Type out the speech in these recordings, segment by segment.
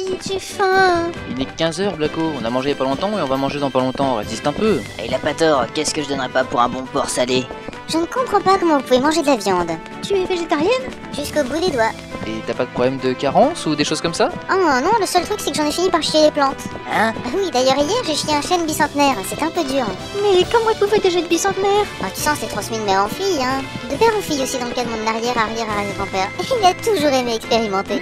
vite, j'ai faim. Il n'est que 15h, Blacko. On a mangé il y a pas longtemps et on va manger dans pas longtemps. Résiste un peu. Il a pas tort, qu'est-ce que je donnerais pas pour un bon porc salé? Je ne comprends pas comment vous pouvez manger de la viande. Tu es végétarienne? Jusqu'au bout des doigts. Et t'as pas de problème de carence ou des choses comme ça? Oh non, le seul truc c'est que j'en ai fini par chier les plantes. Hein? Ah oui, d'ailleurs hier j'ai chié un chêne bicentenaire, c'est un peu dur. Mais comment est-ce que vous faites déjà de bicentenaire? Oh, tu sens, c'est transmis de mère en fille, hein. De père en fille aussi dans le cas de mon arrière-arrière-arrière-grand-père. Il a toujours aimé expérimenter.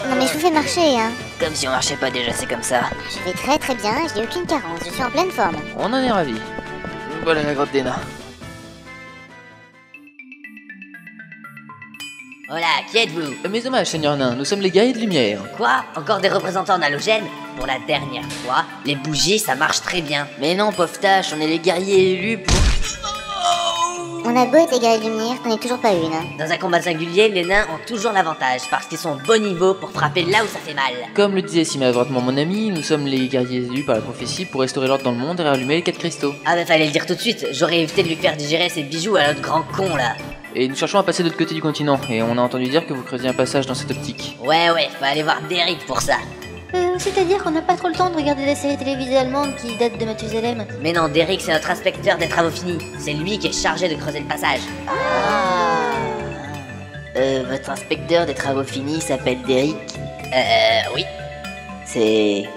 Non mais je vous fais marcher, hein. Comme si on marchait pas déjà, c'est comme ça. Je vais très très bien, je n'ai aucune carence, je suis en pleine forme. On en est ravis. Voilà la grotte des nains. Voilà, qui êtes-vous? Mes hommages, Seigneur Nain, nous sommes les guerriers de lumière. Quoi? Encore des représentants halogènes? Pour la dernière fois, les bougies ça marche très bien. Mais non, pauvre tâche, on est les guerriers élus pour... On a beau être égaré de lumière, t'en es toujours pas une, hein. Dans un combat singulier, les nains ont toujours l'avantage parce qu'ils sont au bon niveau pour frapper là où ça fait mal. Comme le disait si maladroitement mon ami, nous sommes les guerriers élus par la prophétie pour restaurer l'ordre dans le monde et rallumer les 4 cristaux. Ah bah fallait le dire tout de suite, j'aurais évité de lui faire digérer ses bijoux à l'autre grand con là. Et nous cherchons à passer de l'autre côté du continent, et on a entendu dire que vous creusiez un passage dans cette optique. Ouais, faut aller voir Derek pour ça. C'est-à-dire qu'on n'a pas trop le temps de regarder la série télévisée allemande qui date de Mathusalem. Mais non, Derek c'est notre inspecteur des travaux finis. C'est lui qui est chargé de creuser le passage. Votre inspecteur des travaux finis s'appelle Derek? Oui. C'est...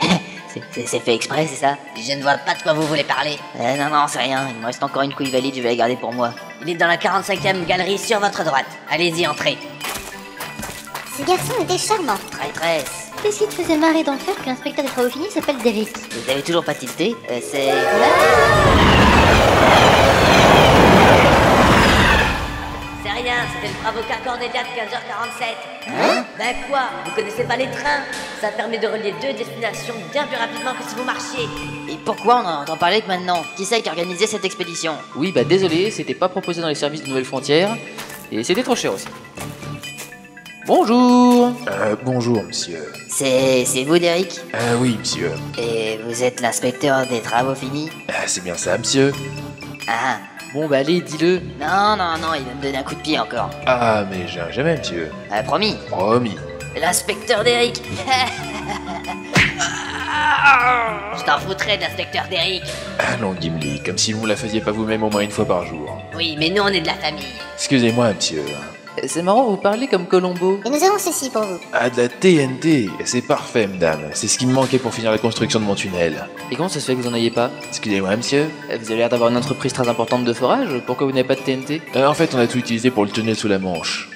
c'est fait exprès, c'est ça? Je ne vois pas de quoi vous voulez parler. Non, c'est rien, il me reste encore une couille valide, je vais la garder pour moi. Il est dans la 45e galerie sur votre droite. Allez-y, entrez. Ce garçon était charmant. Traîtresse. Qu'est-ce qui te faisait marrer dans le fait que l'inspecteur des travaux finis s'appelle Derek? Vous avez toujours pas tilté? C'est... C'est rien, c'était le Bravocar Cordelia de 15h47. Hein? Ben quoi? Vous connaissez pas les trains? Ça permet de relier 2 destinations bien plus rapidement que si vous marchiez. Et pourquoi on en entend parler que maintenant? Qui c'est qui a organisé cette expédition? Oui, bah désolé, c'était pas proposé dans les services de Nouvelles Frontières, et c'était trop cher aussi. Bonjour! Bonjour, monsieur. C'est vous, Derek? Oui, monsieur. Et vous êtes l'inspecteur des travaux finis? C'est bien ça, monsieur. Ah. Bon bah allez, dis-le. Non, il va me donner un coup de pied encore. Ah, mais jamais, monsieur. Promis. Promis. L'inspecteur Derek. Je t'en foutrais de l'inspecteur Derek. Allons, Gimli, comme si vous la faisiez pas vous-même au moins une fois par jour. Oui, mais nous on est de la famille. Excusez-moi, monsieur. C'est marrant, vous parlez comme Colombo. Et nous avons ceci pour vous. Ah, de la TNT. C'est parfait, madame. C'est ce qui me manquait pour finir la construction de mon tunnel. Et comment ça se fait que vous en ayez pas? Excusez-moi, monsieur. Vous avez l'air d'avoir une entreprise très importante de forage, pourquoi vous n'avez pas de TNT? En fait, on a tout utilisé pour le tunnel sous la Manche.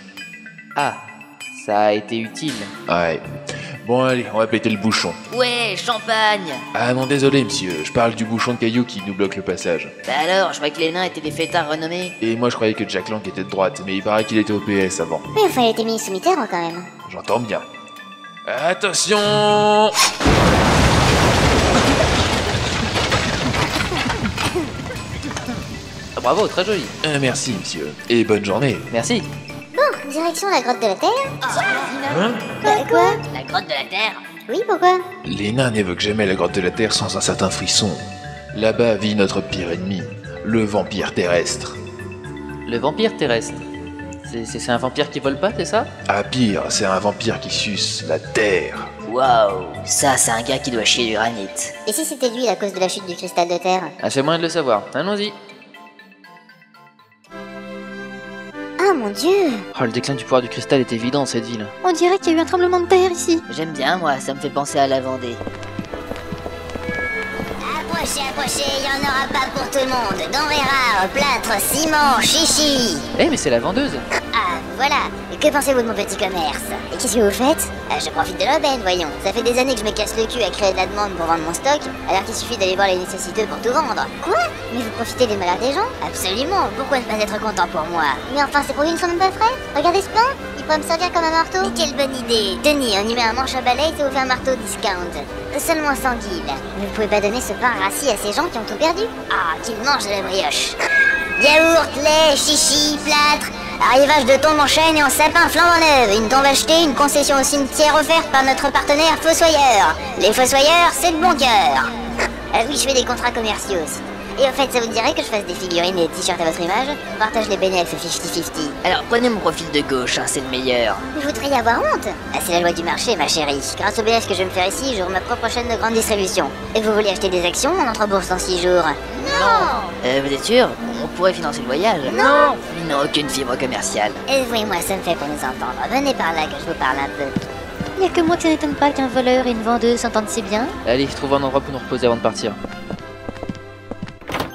Ah, ça a été utile. Ouais. Bon, allez, on va péter le bouchon. Ouais, champagne. Ah non, désolé, monsieur. Je parle du bouchon de cailloux qui nous bloque le passage. Bah alors, je croyais que les nains étaient des fêtards renommés. Et moi, je croyais que Jack Lang était de droite, mais il paraît qu'il était au PS avant. Oui, enfin il était ministre sous Mitterrand quand même. J'entends bien. Attention! Ah, bravo, très joli. Merci, monsieur. Et bonne journée. Merci. Bon, direction la grotte de la Terre. Hein? Quoi? La grotte de la Terre? Oui, pourquoi? Les nains n'évoquent jamais la grotte de la Terre sans un certain frisson. Là-bas vit notre pire ennemi, le vampire terrestre. Le vampire terrestre. C'est un vampire qui vole pas, c'est ça? Ah pire, c'est un vampire qui suce la terre. Waouh, ça c'est un gars qui doit chier du granit. Et si c'était lui la cause de la chute du cristal de terre? Ah, c'est moyen de le savoir. Allons-y. Ah mon dieu! Oh, le déclin du pouvoir du cristal est évident dans cette ville. On dirait qu'il y a eu un tremblement de terre ici. J'aime bien moi, ça me fait penser à la Vendée. Approchez, il y en aura pas pour tout le monde. Denrées rares, plâtre, ciment, chichi. Eh, mais c'est la vendeuse. Ah, voilà. Et que pensez-vous de mon petit commerce? Et qu'est-ce que vous faites? Je profite de l'aubaine, voyons. Ça fait des années que je me casse le cul à créer de la demande pour vendre mon stock, alors qu'il suffit d'aller voir les nécessiteux pour tout vendre. Quoi? Mais vous profitez des malheurs des gens? Absolument. Pourquoi ne pas être content pour moi? Mais enfin, ces produits ne sont même pas frais. Regardez ce plan. Il pourrait me servir comme un marteau. Mais quelle bonne idée. Tenez, on y met un manche à balai et ça vous fait un marteau discount. Seulement 100 guildes. Mais vous pouvez pas donner ce pain rassis à ces gens qui ont tout perdu? Ah, qu'ils mangent de la brioche. Yaourt, lait, chichi, plâtre. Arrivage de tombes en chêne et en sapin flambant neuf. Une tombe achetée, une concession au cimetière offerte par notre partenaire Fossoyeur. Les Fossoyeurs, c'est de bon cœur. Ah oui, je fais des contrats commerciaux aussi. Et au fait, ça vous dirait que je fasse des figurines et des t-shirts à votre image? On partage les bénéfices 50-50. Alors prenez mon profil de gauche, hein, c'est le meilleur. Vous voudriez y avoir honte? Ah, c'est la loi du marché, ma chérie. Grâce au BS que je vais me faire ici, j'aurai ma propre chaîne de grande distribution. Et vous voulez acheter des actions? On entre en bourse dans 6 jours. Vous êtes sûr? On pourrait financer le voyage. Non. Ils n'ont aucune fibre commerciale. Avouez-moi, ça me fait pour nous entendre. Venez par là que je vous parle un peu. Y a que moi qui n'étonne pas qu'un voleur et une vendeuse s'entendent si bien. Allez, trouve un endroit pour nous reposer avant de partir.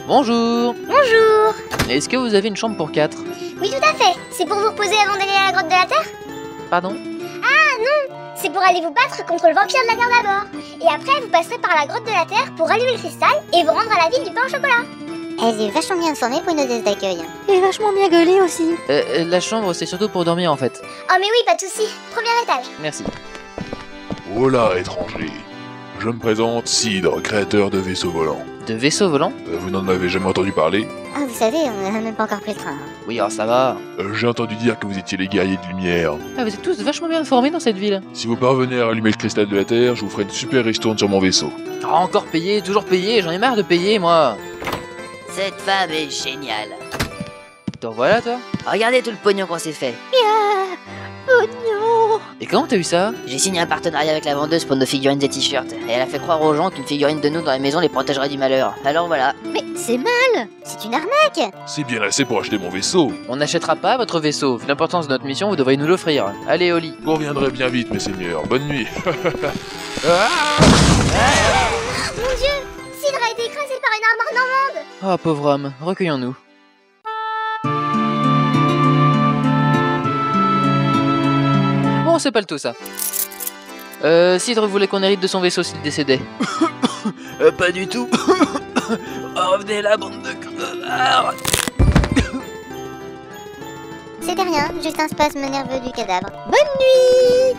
Bonjour. Bonjour. Est-ce que vous avez une chambre pour 4? Oui, tout à fait. C'est pour vous reposer avant d'aller à la grotte de la Terre? Pardon? C'est pour aller vous battre contre le vampire de la Terre d'abord. Et après, vous passerez par la grotte de la Terre pour allumer le cristal et vous rendre à la ville du pain au chocolat. Elle est vachement bien informée pour une hôtesse d'accueil. Et vachement bien gaulé aussi. La chambre, c'est surtout pour dormir en fait. Oh mais oui, pas de soucis. Premier étage. Merci. Oh là, étranger. Je me présente, Cidre, créateur de vaisseaux volants. De vaisseau volant? Vous n'en avez jamais entendu parler? Ah, vous savez, on n'a même pas encore pris le train. Oui, alors ça va. J'ai entendu dire que vous étiez les guerriers de lumière. Ah, vous êtes tous vachement bien informés dans cette ville. Si vous parvenez à allumer le cristal de la Terre, je vous ferai une super ristourne sur mon vaisseau. Ah, encore payé, toujours payé, j'en ai marre de payer moi. Cette femme est géniale. T'en voilà toi? Regardez tout le pognon qu'on s'est fait. Pognon. Et comment t'as eu ça? J'ai signé un partenariat avec la vendeuse pour nos figurines et t-shirts. Et elle a fait croire aux gens qu'une figurine de nous dans les maisons les protégerait du malheur. Alors voilà. Mais c'est mal. C'est une arnaque. C'est bien assez pour acheter mon vaisseau. On n'achètera pas votre vaisseau. Vu l'importance de notre mission, vous devriez nous l'offrir. Allez, au lit. Vous reviendrez bien vite, mes seigneurs. Bonne nuit. Mon Dieu, Cidre a été écrasé par une armoire normande. Oh, pauvre homme, recueillons-nous. Bon, c'est pas le tout ça. Cidre voulait qu'on hérite de son vaisseau s'il décédait. Pas du tout. Revenez la bande de crevards. C'était rien, juste un spasme nerveux du cadavre. Bonne nuit.